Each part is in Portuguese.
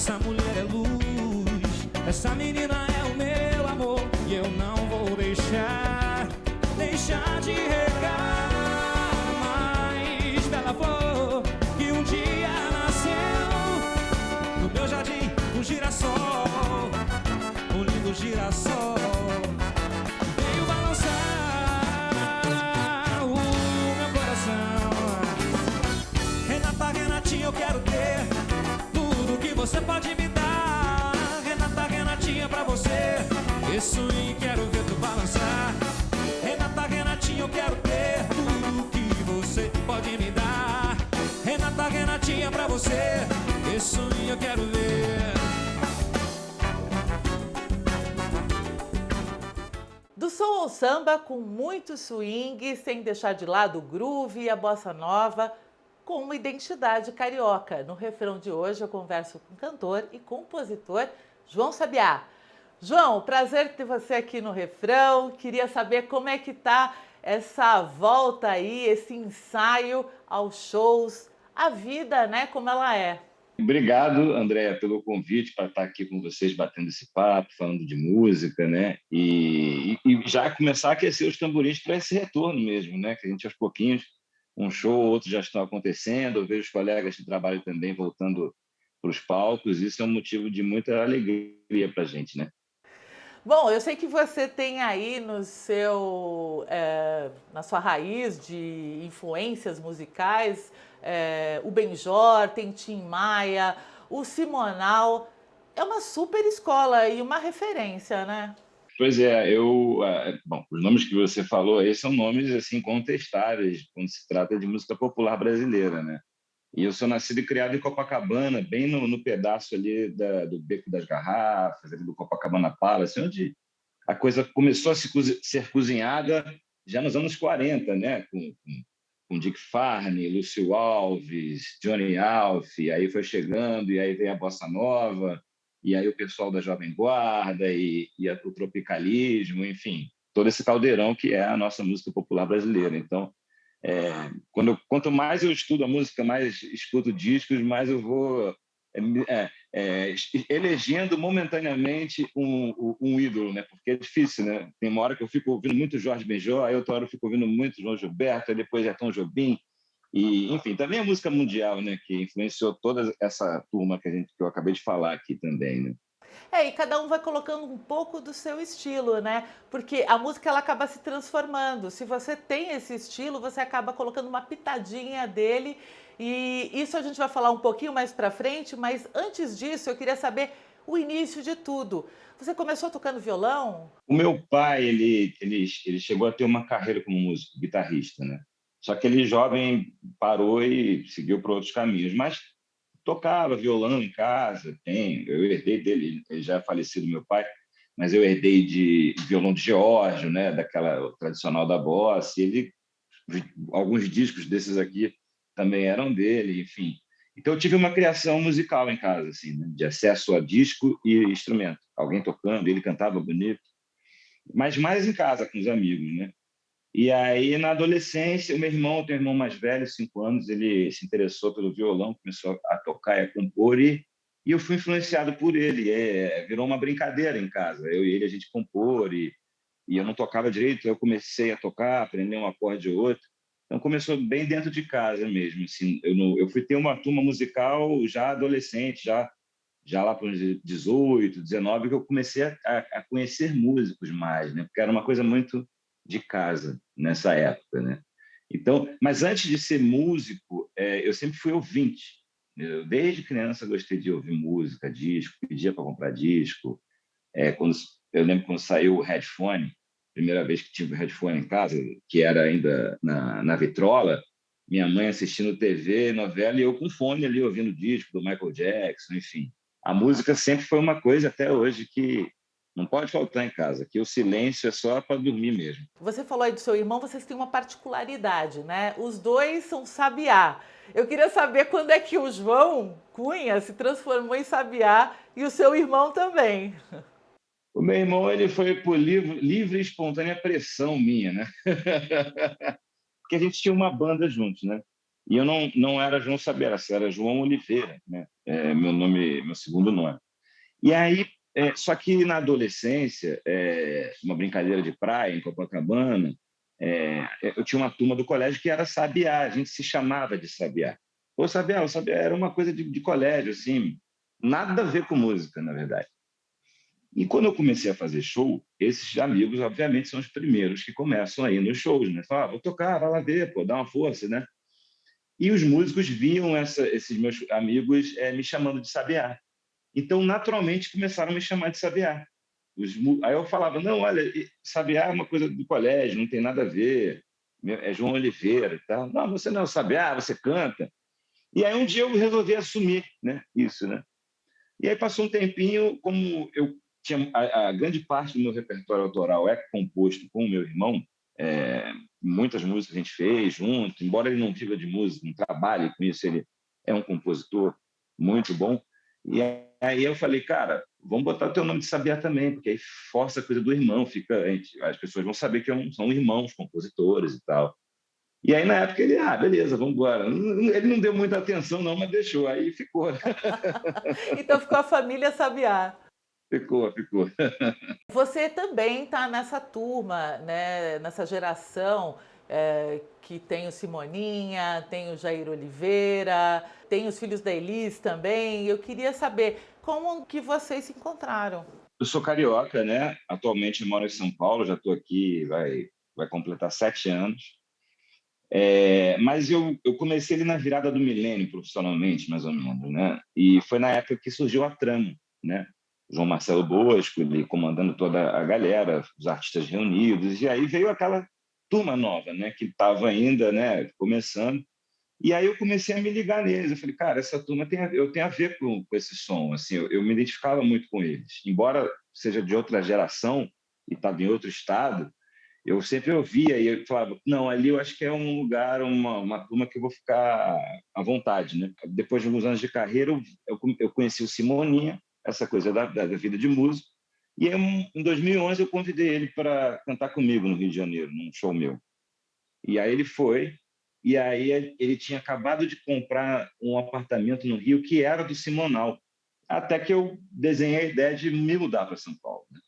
Essa mulher é luz, essa menina é o meu amor. E eu não vou deixar de regar mais bela flor que um dia nasceu no meu jardim, um girassol, um lindo girassol. Veio balançar o meu coração. Renata, Renatinha, eu quero ter tudo que você pode me dar. Renata, Renatinha, pra você isso e quero ver tu balançar. Renata, Renatinha, eu quero ter tudo que você pode me dar. Renata, Renatinha, pra você isso e eu quero ver. Do soul ao samba, com muito swing, sem deixar de lado o groove e a bossa nova, com uma identidade carioca. No refrão de hoje eu converso com o cantor e compositor João Sabiá. João, prazer ter você aqui no refrão. Queria saber como é que tá essa volta aí, esse ensaio aos shows, a vida, né, como ela é. Obrigado, André, pelo convite para estar aqui com vocês, batendo esse papo, falando de música, né? E já começar a aquecer os tamborins para esse retorno mesmo, né? Que a gente, aos pouquinhos, um show ou outro já estão acontecendo, eu vejo os colegas de trabalho também voltando para os palcos, isso é um motivo de muita alegria para a gente, né? Bom, eu sei que você tem aí na sua raiz de influências musicais, o Benjor, tem Tim Maia, o Simonal. É uma super escola e uma referência, né? Pois é, bom, os nomes que você falou aí são nomes assim incontestáveis quando se trata de música popular brasileira, né? E eu sou nascido e criado em Copacabana, bem no pedaço ali do Beco das Garrafas, ali do Copacabana Palace, onde a coisa começou a ser cozinhada já nos anos 40, né? Com Dick Farney, Lúcio Alves, Johnny Alf, aí foi chegando, e aí veio a Bossa Nova, e aí o pessoal da Jovem Guarda, o tropicalismo, enfim, todo esse caldeirão que é a nossa música popular brasileira. Então, quanto mais eu estudo a música, mais escuto discos, mais eu vou elegendo momentaneamente um ídolo, né? Porque é difícil, né? Tem uma hora que eu fico ouvindo muito Jorge Benjor, aí outra hora eu fico ouvindo muito João Gilberto, aí depois é Tom Jobim, e enfim, também a música mundial, né? Que influenciou toda essa turma que eu acabei de falar aqui também, né? E cada um vai colocando um pouco do seu estilo, né? Porque a música ela acaba se transformando. Se você tem esse estilo, você acaba colocando uma pitadinha dele. E isso a gente vai falar um pouquinho mais pra frente, mas antes disso eu queria saber o início de tudo. Você começou tocando violão? O meu pai, ele chegou a ter uma carreira como músico, guitarrista, né? Só que ele jovem parou e seguiu para outros caminhos, mas tocava violão em casa, eu herdei dele, ele já é falecido, meu pai, mas eu herdei de violão de Giorgio, né, daquela tradicional da bossa, alguns discos desses aqui também eram dele, enfim. Então eu tive uma criação musical em casa, assim, né, de acesso a disco e instrumento, alguém tocando, ele cantava bonito, mas mais em casa com os amigos, né? E aí, na adolescência, o meu irmão, tem um irmão mais velho, 5 anos, ele se interessou pelo violão, começou a tocar e a compor, e eu fui influenciado por ele. Virou uma brincadeira em casa. Eu e ele, a gente compor, e eu não tocava direito, eu comecei a tocar, aprender um acorde ou outro. Então, começou bem dentro de casa mesmo. Assim, eu fui ter uma turma musical já adolescente, já lá para os 18, 19, que eu comecei a conhecer músicos mais, né? Porque era uma coisa muito de casa nessa época, né? Então, mas antes de ser músico, eu sempre fui ouvinte. Eu, desde criança, gostei de ouvir música, disco, pedia para comprar disco. Quando, eu lembro quando saiu o headphone, primeira vez que tive o headphone em casa, que era ainda na vitrola, minha mãe assistindo TV, novela, e eu com fone ali ouvindo disco do Michael Jackson, enfim. A música sempre foi uma coisa, até hoje, que não pode faltar em casa, que o silêncio é só para dormir mesmo. Você falou aí do seu irmão, vocês têm uma particularidade, né? Os dois são sabiá. Eu queria saber quando é que o João Cunha se transformou em sabiá e o seu irmão também. O meu irmão, ele foi por livre e espontânea pressão minha, né? Porque a gente tinha uma banda juntos, né? E eu não era João Sabiá, era João Oliveira, né? Meu nome, meu segundo nome. E aí, só que na adolescência, uma brincadeira de praia em Copacabana, eu tinha uma turma do colégio que era Sabiá, a gente se chamava de Sabiá. O Sabiá era uma coisa de colégio, assim, nada a ver com música, na verdade. E quando eu comecei a fazer show, esses amigos, obviamente, são os primeiros que começam aí nos shows, né? Falam, vou tocar, vai lá ver, pô, dá uma força, né? E os músicos viam esses meus amigos me chamando de Sabiá. Então, naturalmente, começaram a me chamar de Sabiá. Aí eu falava, não, olha, Sabiá é uma coisa do colégio, não tem nada a ver, é João Oliveira e tal. Não, você não é o Sabiá, você canta. E aí um dia eu resolvi assumir, né, isso, né? E aí passou um tempinho, como eu tinha a grande parte do meu repertório autoral é composto com o meu irmão, muitas músicas a gente fez junto, embora ele não viva de música, não trabalhe com isso, ele é um compositor muito bom. E aí eu falei, cara, vamos botar o teu nome de Sabiá também, porque aí força a coisa do irmão, as pessoas vão saber que são irmãos compositores e tal. E aí, na época, ele, beleza, vamos embora. Ele não deu muita atenção, não, mas deixou. Aí ficou. Então ficou a família Sabiá. Ficou. Você também está nessa turma, né, nessa geração que tem o Simoninha, tem o Jair Oliveira, tem os filhos da Elis também. Eu queria saber como que vocês se encontraram. Eu sou carioca, né? Atualmente eu moro em São Paulo, já estou aqui, vai completar 7 anos. Mas eu comecei ali na virada do milênio, profissionalmente, mais ou menos, né? E foi na época que surgiu a Trama, né? João Marcelo Bosco, ele comandando toda a galera, os artistas reunidos, e aí veio aquela turma nova, né? Que estava ainda, né? Começando. E aí eu comecei a me ligar neles. Eu falei, cara, essa turma eu tenho a ver com esse som. Assim, eu me identificava muito com eles. Embora seja de outra geração e estava em outro estado, eu sempre ouvia e eu falava, não, ali eu acho que é um lugar, uma turma que eu vou ficar à vontade, né? Depois de alguns anos de carreira, eu conheci o Simoninha, essa coisa da vida de músico, e em 2011 eu convidei ele para cantar comigo no Rio de Janeiro, num show meu. E aí ele foi, e aí ele tinha acabado de comprar um apartamento no Rio que era do Simonal, até que eu desenhei a ideia de me mudar para São Paulo, né?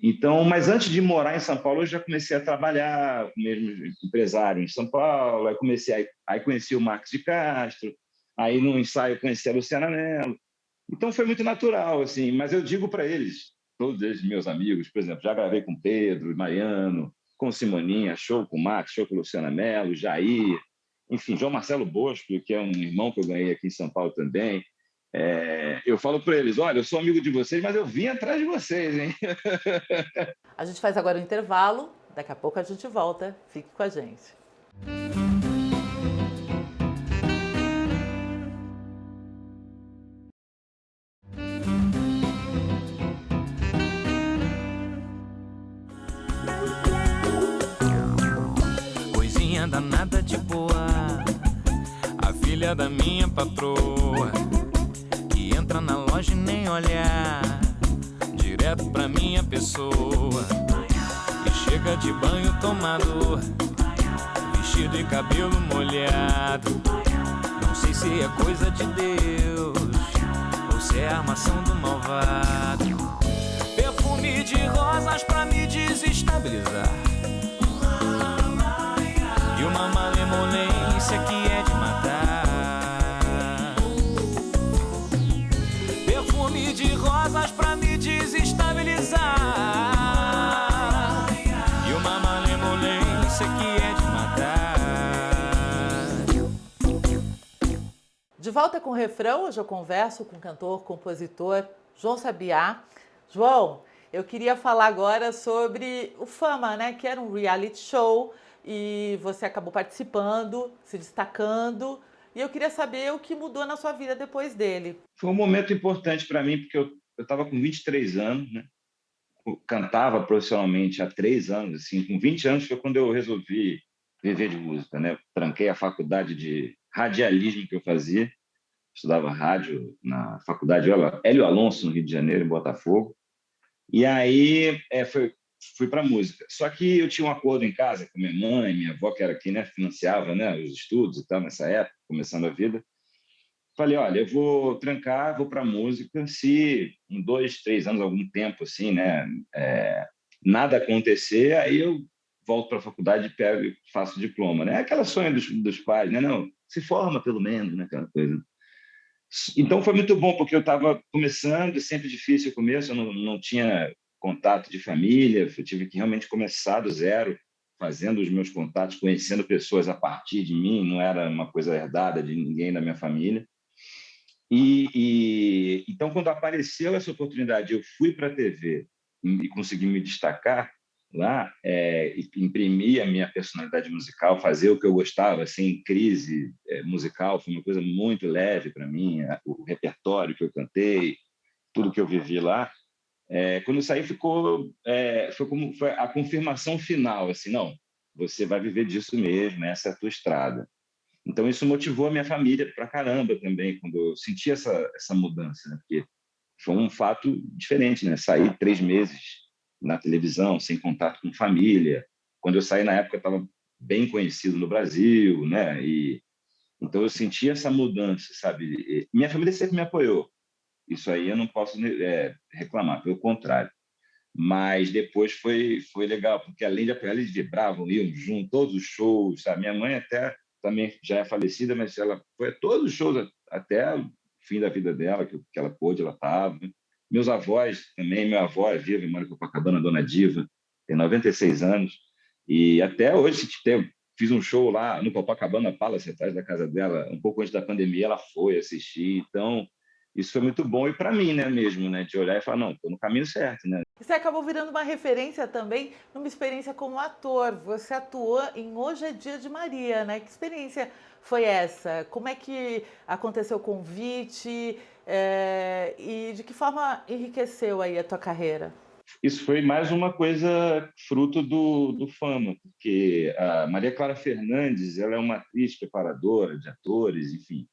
Então, mas antes de morar em São Paulo, eu já comecei a trabalhar mesmo empresário em São Paulo. Aí conheci o Marcos de Castro. Aí no ensaio conheci a Luciana Mello. Então foi muito natural, assim. Mas eu digo para eles, todos eles meus amigos, por exemplo, já gravei com Pedro, Mariano, com Simoninha, show com o Marcos, show com a Luciana Mello, Jair, enfim, João Marcelo Bosco, que é um irmão que eu ganhei aqui em São Paulo também. Eu falo para eles, olha, eu sou amigo de vocês, mas eu vim atrás de vocês, hein? A gente faz agora um intervalo, daqui a pouco a gente volta. Fique com a gente. Coisinha danada de boa, a filha da minha patroa, que entra na loja e nem olhar, direto pra minha pessoa, e chega de banho tomado, vestido e cabelo molhado. Não sei se é coisa de Deus ou se é armação do malvado. Perfume de rosas pra me desestabilizar, e uma malemolência que é de matar. Perfume de rosas pra me desestabilizar, e uma malemolência que é de matar. De volta com o refrão, hoje eu converso com o cantor, compositor João Sabiá. João, eu queria falar agora sobre o Fama, né? Que era um reality show e você acabou participando, se destacando. E eu queria saber o que mudou na sua vida depois dele. Foi um momento importante para mim, porque eu estava com 23 anos, né? Eu cantava profissionalmente há 3 anos. Assim, com 20 anos foi quando eu resolvi viver de música, né? Tranquei a faculdade de radialismo que eu fazia, estudava rádio na faculdade Hélio Alonso, no Rio de Janeiro, em Botafogo. E aí fui para música. Só que eu tinha um acordo em casa com minha mãe, minha avó, que era quem, né, financiava, né, os estudos e tal, nessa época, começando a vida. Falei, olha, eu vou trancar, vou para música, se em 2, 3 anos, algum tempo, assim, né, nada acontecer, aí eu volto para a faculdade e pego e faço diploma, né? É aquela sonha dos pais, né? Não, se forma pelo menos, né? Aquela coisa. Então foi muito bom, porque eu estava começando, sempre difícil o começo, eu não tinha contato de família, eu tive que realmente começar do zero, fazendo os meus contatos, conhecendo pessoas a partir de mim, não era uma coisa herdada de ninguém da minha família. Então, quando apareceu essa oportunidade, eu fui para a TV e consegui me destacar lá, imprimir a minha personalidade musical, fazer o que eu gostava, sem crise musical, foi uma coisa muito leve para mim, o repertório que eu cantei, tudo que eu vivi lá. Quando eu saí, foi a confirmação final, assim, não, você vai viver disso mesmo, essa é a tua estrada. Então, isso motivou a minha família pra caramba também, quando eu senti essa mudança, né? Porque foi um fato diferente, né? Sair 3 meses na televisão, sem contato com família. Quando eu saí, na época, eu estava bem conhecido no Brasil, né? Então, eu senti essa mudança, sabe? Minha família sempre me apoiou. Isso aí eu não posso reclamar, pelo contrário. Mas depois foi legal, porque além de apoiar, eles vibravam, iam junto, todos os shows, sabe? Minha mãe até também já é falecida, mas ela foi a todos os shows até o fim da vida dela, que ela pôde, ela estava. Meus avós também, meu avó é viva, mora em Copacabana, Dona Diva, tem 96 anos, e até hoje fiz um show lá no Copacabana Palace, atrás da casa dela, um pouco antes da pandemia, ela foi assistir, então isso foi muito bom, e para mim, né, mesmo, né, de olhar e falar, não, estou no caminho certo, né? Você acabou virando uma referência também numa experiência como ator. Você atuou em Hoje é Dia de Maria, né? Que experiência foi essa? Como é que aconteceu o convite? E de que forma enriqueceu aí a tua carreira? Isso foi mais uma coisa fruto do Fama, porque a Maria Clara Fernandes, ela é uma atriz preparadora de atores, enfim,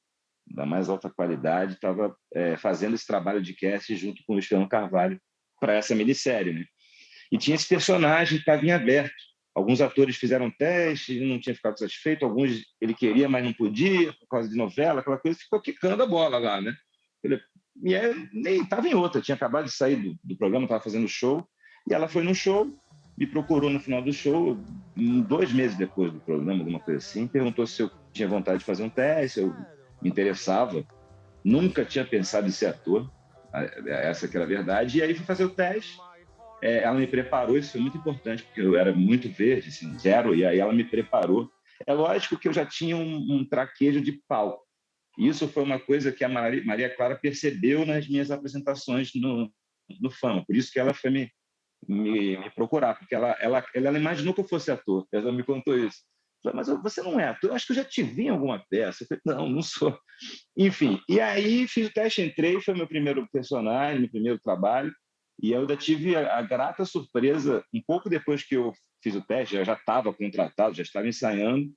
da mais alta qualidade, estava fazendo esse trabalho de casting junto com o Luciano Carvalho para essa minissérie, né? E tinha esse personagem que estava em aberto. Alguns atores fizeram teste, não tinha ficado satisfeito, alguns ele queria, mas não podia, por causa de novela, aquela coisa, ficou quicando a bola lá, né? E nem estava em outra, tinha acabado de sair do programa, estava fazendo show, e ela foi no show, me procurou no final do show, 2 meses depois do programa, alguma coisa assim, perguntou se eu tinha vontade de fazer um teste, se eu me interessava. Nunca tinha pensado em ser ator, essa que era a verdade, e aí fui fazer o teste. Ela me preparou, isso foi muito importante, porque eu era muito verde, assim, zero, e aí ela me preparou. É lógico que eu já tinha um traquejo de palco. Isso foi uma coisa que a Maria Clara percebeu nas minhas apresentações no Fama, por isso que ela foi me procurar, porque ela imaginou que eu fosse ator, ela me contou isso. Eu falei, mas você não é ator? Eu acho que eu já te vi em alguma peça. Eu falei, não sou. Enfim, e aí fiz o teste, entrei, foi meu primeiro personagem, meu primeiro trabalho, e eu ainda tive a grata surpresa, um pouco depois que eu fiz o teste, eu já estava contratado, já estava ensaiando,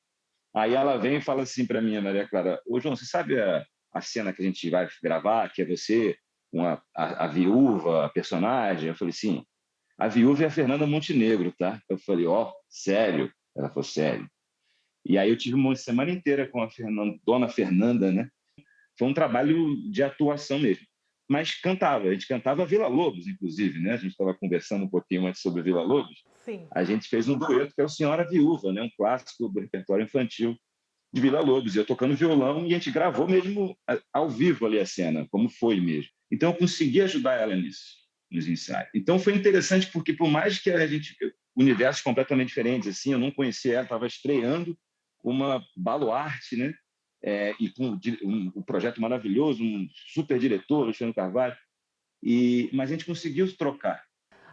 aí ela vem e fala assim para mim, a Maria Clara, ô João, você sabe a cena que a gente vai gravar, que é você, a viúva, a personagem? Eu falei, sim, a viúva é a Fernanda Montenegro, tá? Eu falei, sério? Ela falou, sério. E aí eu tive uma semana inteira com a Dona Fernanda, né? Foi um trabalho de atuação mesmo. Mas cantava, a gente cantava Vila Lobos, inclusive, né? A gente estava conversando um pouquinho antes sobre Vila Lobos. Sim. A gente fez um dueto que é o Senhora Viúva, né? Um clássico do repertório infantil de Vila Lobos. Eu tocando violão e a gente gravou mesmo ao vivo ali a cena, como foi mesmo. Então eu consegui ajudar ela nisso, nos ensaios. Então foi interessante porque por mais que a gente universos completamente diferentes assim, eu não conhecia ela, estava estreando uma baluarte, né? E com um projeto maravilhoso, um super diretor, Luciano Carvalho, mas a gente conseguiu trocar.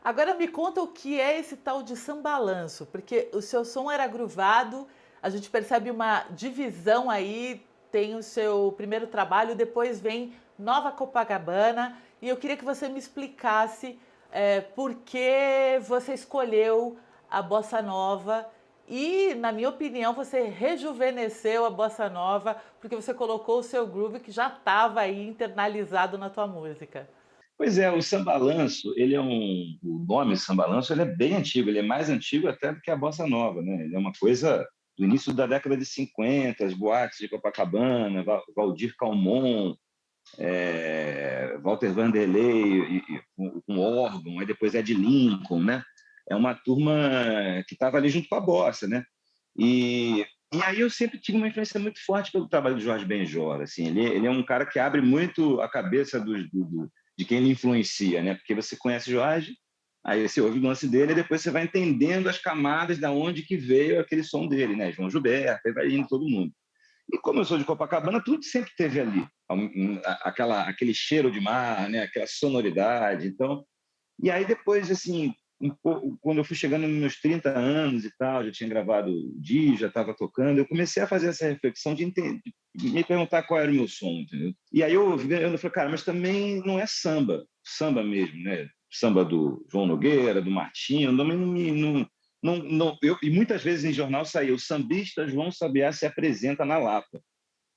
Agora me conta o que é esse tal de sambalanço, porque o seu som era groovado, a gente percebe uma divisão aí, tem o seu primeiro trabalho, depois vem Nova Copacabana, e eu queria que você me explicasse por que você escolheu a bossa nova e, na minha opinião, você rejuvenesceu a bossa nova porque você colocou o seu groove que já estava aí internalizado na tua música. Pois é, o sambalanço, o nome sambalanço, ele é bem antigo, ele é mais antigo até do que a bossa nova, né? Ele é uma coisa do início da década de 50, as boates de Copacabana, Valdir Calmon, Walter Vanderlei com órgão, aí depois Ed Lincoln, né? É uma turma que estava ali junto com a bossa, né? E aí eu sempre tive uma influência muito forte pelo trabalho do Jorge Benjor. Assim, ele é um cara que abre muito a cabeça de quem ele influencia, né? Porque você conhece Jorge, aí você ouve o lance dele e depois você vai entendendo as camadas da onde que veio aquele som dele, né? João Gilberto, aí vai indo todo mundo. E como eu sou de Copacabana, tudo sempre teve ali, aquele cheiro de mar, né? Aquela sonoridade. Então, e aí depois, assim, quando eu fui chegando nos meus 30 anos e tal, já tinha gravado o Di, já estava tocando, eu comecei a fazer essa reflexão de entender, de me perguntar qual era o meu som, entendeu? E aí eu falei, cara, mas também não é samba mesmo, né? Samba do João Nogueira, do Martinho, também e muitas vezes em jornal saía o sambista João Sabiá se apresenta na Lapa.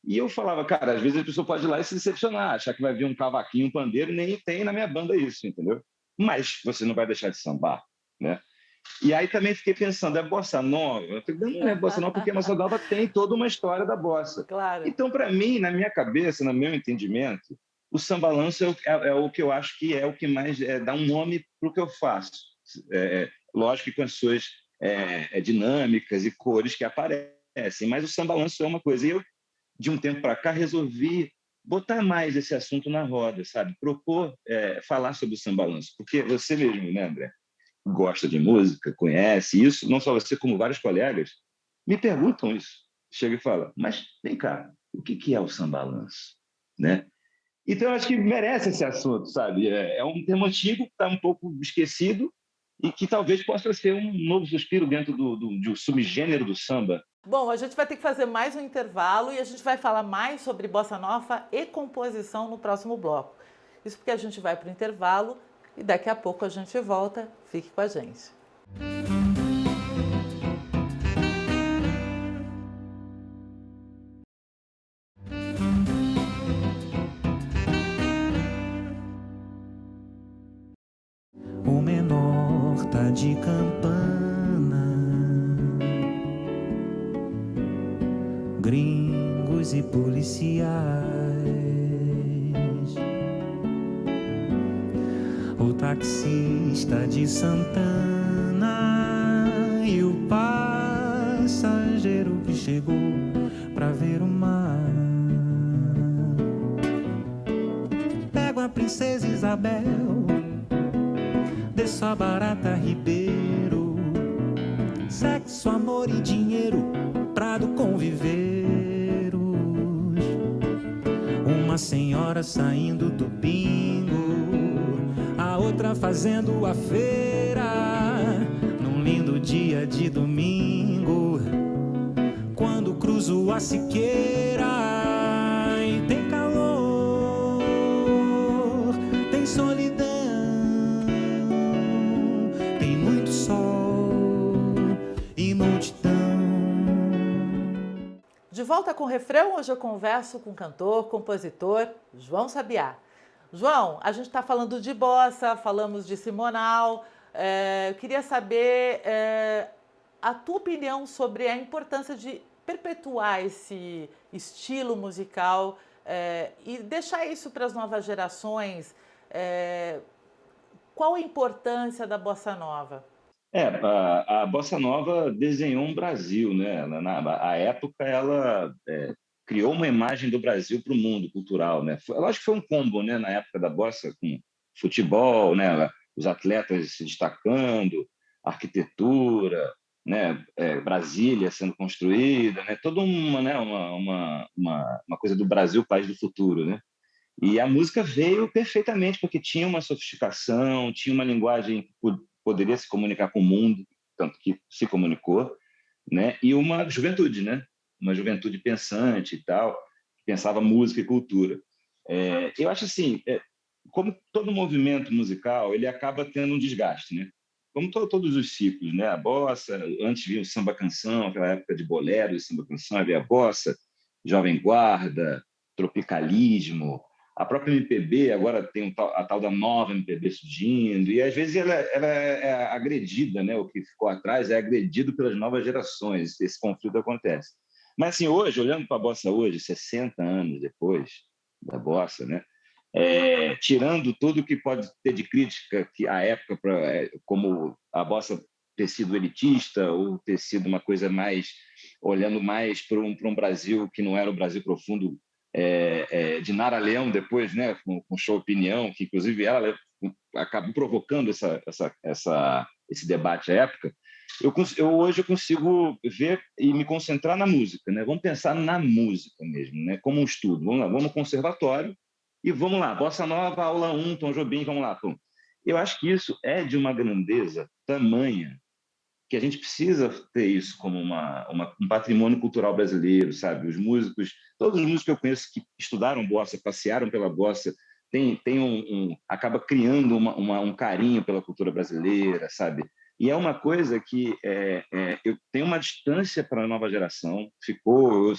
E eu falava, cara, às vezes a pessoa pode ir lá e se decepcionar, achar que vai vir um cavaquinho, um pandeiro, nem tem na minha banda isso, entendeu? Mas você não vai deixar de sambar, né? E aí também fiquei pensando, é bossa nova? Eu falei, não é bossa nova, porque a bossa nova tem toda uma história da bossa. Claro. Então, para mim, na minha cabeça, no meu entendimento, o sambalanço é o que eu acho que é o que mais dá um nome para o que eu faço. Lógico que com as suas dinâmicas e cores que aparecem, mas o sambalanço é uma coisa. E eu, de um tempo para cá, resolvi botar mais esse assunto na roda, sabe? Propor falar sobre o sambalanço, porque você mesmo, né, André, gosta de música, conhece isso, não só você, como vários colegas, me perguntam isso. Chega e fala, mas vem cá, o que é o sambalanço? Né? Então, eu acho que merece esse assunto, sabe? É um termo antigo que está um pouco esquecido e que talvez possa ser um novo suspiro dentro de um subgênero do samba. Bom, a gente vai ter que fazer mais um intervalo e a gente vai falar mais sobre bossa nova e composição no próximo bloco. Isso porque a gente vai para o intervalo e daqui a pouco a gente volta. Fique com a gente. O menor tá de campana, gringos e policiais. O taxista de Santana e o passageiro que chegou pra ver o mar. Pego a princesa Isabel, desço a Barata Ribeiro, sexo, amor e dinheiro, Prado com viveiros. Uma senhora saindo do bingo, a outra fazendo a feira, num lindo dia de domingo, quando cruzo a Siqueira e tem calor, tem solidão, tem muito sol e multidão. De volta com o refrão, hoje eu converso com o cantor, compositor João Sabiá. João, a gente está falando de bossa, falamos de Simonal. Eu queria saber a tua opinião sobre a importância de perpetuar esse estilo musical e deixar isso para as novas gerações. Qual a importância da bossa nova? A bossa nova desenhou um Brasil, né? A época ela criou uma imagem do Brasil para o mundo cultural, né? Eu acho que foi um combo, né? Na época da bossa, com futebol, né? Os atletas se destacando, arquitetura, né? Brasília sendo construída, né? Toda uma coisa do Brasil, país do futuro, né? E a música veio perfeitamente porque tinha uma sofisticação, tinha uma linguagem que poderia se comunicar com o mundo, tanto que se comunicou, né? E uma juventude, né? Uma juventude pensante e tal, que pensava música e cultura. Eu acho assim, como todo movimento musical, ele acaba tendo um desgaste, né? Como todos os ciclos, né? A bossa, antes vinha o samba-canção, aquela época de bolero e samba-canção, havia a bossa, jovem guarda, tropicalismo, A própria MPB agora tem a tal da nova MPB surgindo, e às vezes ela é agredida, né? O que ficou atrás é agredido pelas novas gerações, esse conflito acontece. Mas assim, hoje, olhando para a bossa hoje, 60 anos depois da bossa, né? Tirando tudo que pode ter de crítica que a época, como a bossa ter sido elitista ou ter sido uma coisa mais olhando mais para um Brasil que não era o Brasil profundo de Nara Leão depois, né, com Show Opinião, que inclusive ela acabou provocando esse debate à época. Hoje eu consigo ver e me concentrar na música, né? Vamos pensar na música mesmo, né? Como um estudo. Vamos lá, vamos no conservatório e vamos lá, Bossa Nova, aula 1, Tom Jobim, vamos lá, Tom. Eu acho que isso é de uma grandeza tamanha que a gente precisa ter isso como um patrimônio cultural brasileiro, sabe? Os músicos, todos os músicos que eu conheço que estudaram bossa, passearam pela bossa, acaba criando um carinho pela cultura brasileira, sabe? E é uma coisa que eu tenho uma distância para a nova geração.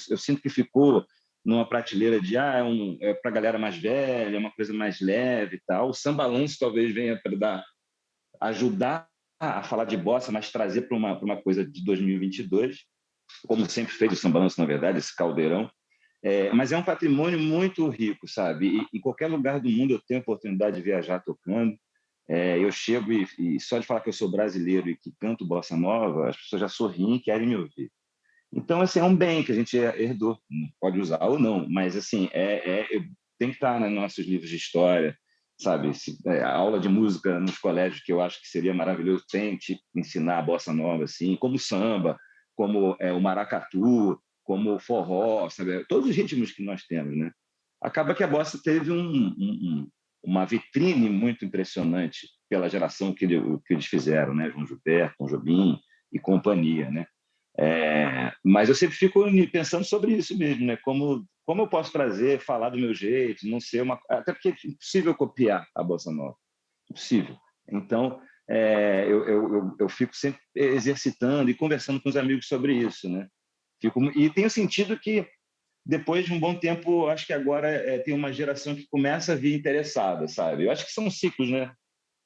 Eu sinto que ficou numa prateleira de para a galera mais velha, uma coisa mais leve e tal. O Sambalanço talvez venha para ajudar a falar de bossa, mas trazer para uma coisa de 2022, como sempre fez o Sambalanço, na verdade, esse caldeirão. Mas é um patrimônio muito rico, sabe? E em qualquer lugar do mundo eu tenho a oportunidade de viajar tocando. Eu chego e só de falar que eu sou brasileiro e que canto bossa nova, as pessoas já sorriem e querem me ouvir. Então, assim, é um bem que a gente herdou, pode usar ou não, mas assim, tem que estar nos nossos livros de história, sabe? A aula de música nos colégios, que eu acho que seria maravilhoso, tem que ensinar a bossa nova, assim, como samba, como o maracatu, como o forró, sabe? Todos os ritmos que nós temos, né? Acaba que a bossa teve uma vitrine muito impressionante pela geração que eles fizeram, né? João Gilberto, Tom Jobim e companhia, né? Mas eu sempre fico pensando sobre isso mesmo, né? Como eu posso trazer, falar do meu jeito, não ser até porque é impossível copiar a bossa nova, impossível. Então eu fico sempre exercitando e conversando com os amigos sobre isso, né? E tenho sentido que depois de um bom tempo, acho que agora tem uma geração que começa a vir interessada, sabe? Eu acho que são ciclos, né?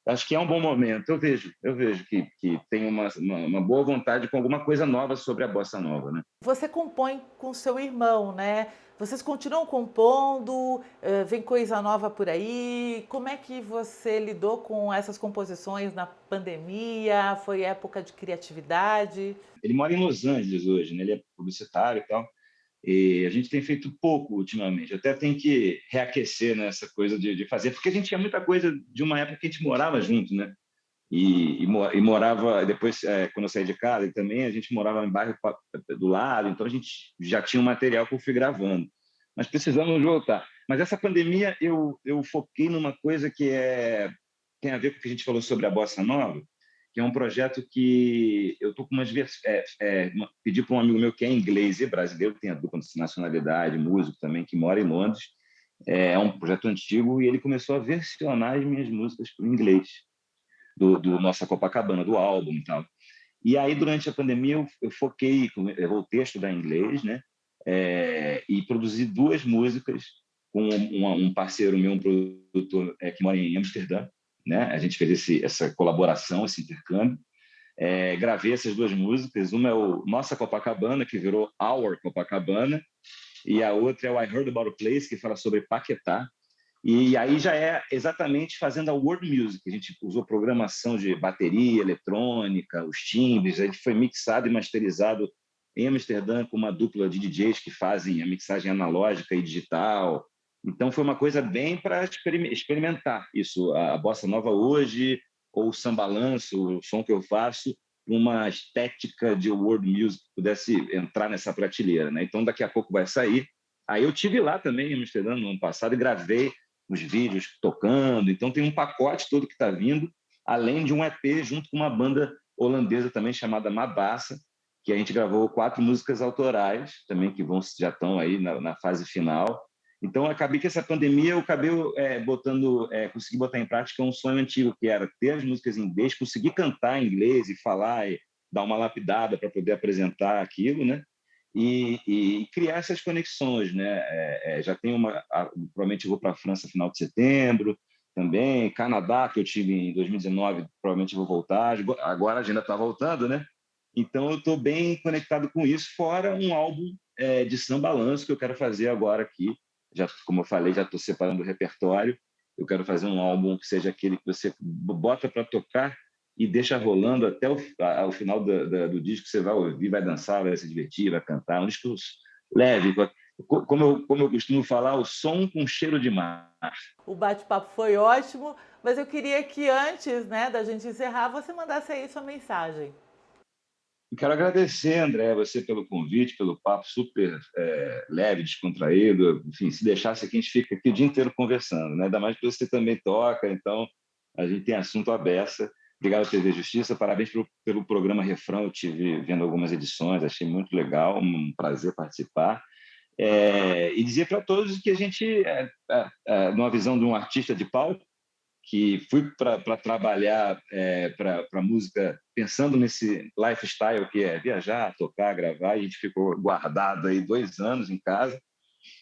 Acho que é um bom momento. Eu vejo que tem uma boa vontade com alguma coisa nova sobre a bossa nova, né? Você compõe com seu irmão, né? Vocês continuam compondo? Vem coisa nova por aí? Como é que você lidou com essas composições na pandemia? Foi época de criatividade? Ele mora em Los Angeles hoje, né? Ele é publicitário e tal. E a gente tem feito pouco ultimamente. Até tem que reaquecer nessa coisa de fazer, porque a gente tinha muita coisa de uma época que a gente morava junto, né? E morava depois, quando eu saí de casa, e também a gente morava em bairro do lado, então a gente já tinha um material que eu fui gravando. Mas precisamos voltar. Mas essa pandemia eu foquei numa coisa que tem a ver com o que a gente falou sobre a bossa nova, que é um projeto que eu estou com pedi para um amigo meu que é inglês e brasileiro, tem a dupla de nacionalidade, músico também, que mora em Londres. É um projeto antigo e ele começou a versionar as minhas músicas para o inglês, do Nossa Copacabana, do álbum e tal. E aí, durante a pandemia, eu foquei, eu voltei a estudar inglês, né? E produzi 2 músicas com um parceiro meu, um produtor que mora em Amsterdã, né? A gente fez essa colaboração, esse intercâmbio. Gravei essas 2 músicas. Uma é o Nossa Copacabana, que virou Our Copacabana, e a outra é o I Heard About a Place, que fala sobre Paquetá. E aí já é exatamente fazendo a world music. A gente usou programação de bateria, eletrônica, os timbres. A gente foi mixado e masterizado em Amsterdã com uma dupla de DJs que fazem a mixagem analógica e digital. Então foi uma coisa bem para experimentar isso. A bossa nova hoje, ou o sambalanço, o som que eu faço, uma estética de world music que pudesse entrar nessa prateleira, né? Então daqui a pouco vai sair. Aí eu tive lá também em Amsterdã no ano passado e gravei os vídeos tocando. Então tem um pacote todo que está vindo, além de um EP junto com uma banda holandesa também chamada Mabassa, que a gente gravou 4 músicas autorais também que já estão aí na fase final. Então acabei que essa pandemia eu acabei consegui botar em prática um sonho antigo que era ter as músicas em inglês, conseguir cantar em inglês e falar e dar uma lapidada para poder apresentar aquilo, né? e criar essas conexões, né? Já tem provavelmente eu vou para a França final de setembro, também Canadá, que eu tive em 2019, provavelmente vou voltar. Agora a agenda está voltando, né? Então eu estou bem conectado com isso, fora um álbum de samba balanço que eu quero fazer agora aqui. Já, como eu falei, já estou separando o repertório. Eu quero fazer um álbum que seja aquele que você bota para tocar e deixa rolando até o final do disco. Você vai ouvir, vai dançar, vai se divertir, vai cantar. Um disco leve, como eu costumo falar, o som com cheiro de mar. O bate-papo foi ótimo, mas eu queria que antes, né, da gente encerrar, você mandasse aí sua mensagem. Eu quero agradecer, André, você pelo convite, pelo papo super leve, descontraído. Enfim, se deixasse aqui, a gente fica aqui o dia inteiro conversando, né? Ainda mais que você também toca, então a gente tem assunto à beça. Obrigado, TV Justiça. Parabéns pelo programa Refrão. Eu tive vendo algumas edições, achei muito legal, um prazer participar. E dizer para todos que a gente, numa visão de um artista de palco, que fui para trabalhar para música pensando nesse lifestyle que é viajar, tocar, gravar, e a gente ficou guardado aí 2 anos em casa.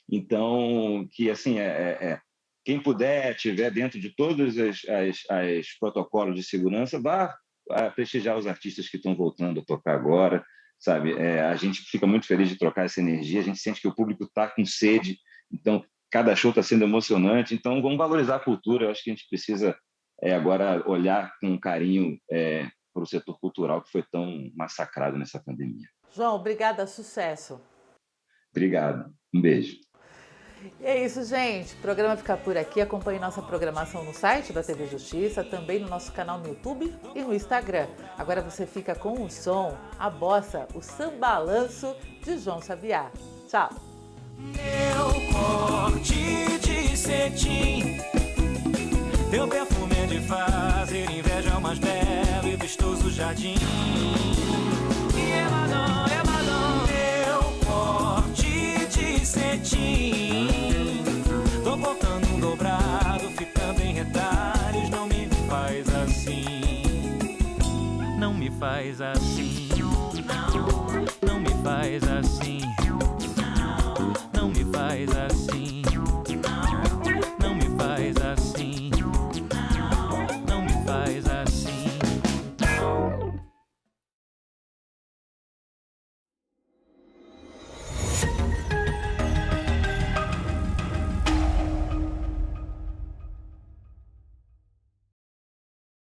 Então, que assim, quem puder, tiver dentro de todos os protocolos de segurança, vá prestigiar os artistas que estão voltando a tocar agora, sabe? A gente fica muito feliz de trocar essa energia, a gente sente que o público está com sede, então cada show está sendo emocionante, então vamos valorizar a cultura. Eu acho que a gente precisa agora olhar com carinho para o setor cultural que foi tão massacrado nessa pandemia. João, obrigada, sucesso. Obrigado, um beijo. E é isso, gente. O programa fica por aqui. Acompanhe nossa programação no site da TV Justiça, também no nosso canal no YouTube e no Instagram. Agora você fica com o som, a bossa, o sambalanço de João Sabiá. Tchau! Meu corte de cetim, teu perfume é de fazer inveja ao mais belo e vistoso jardim. E é Madonna, meu corte de cetim, tô cortando um dobrado, ficando em retalhos. Não me faz assim, não me faz assim.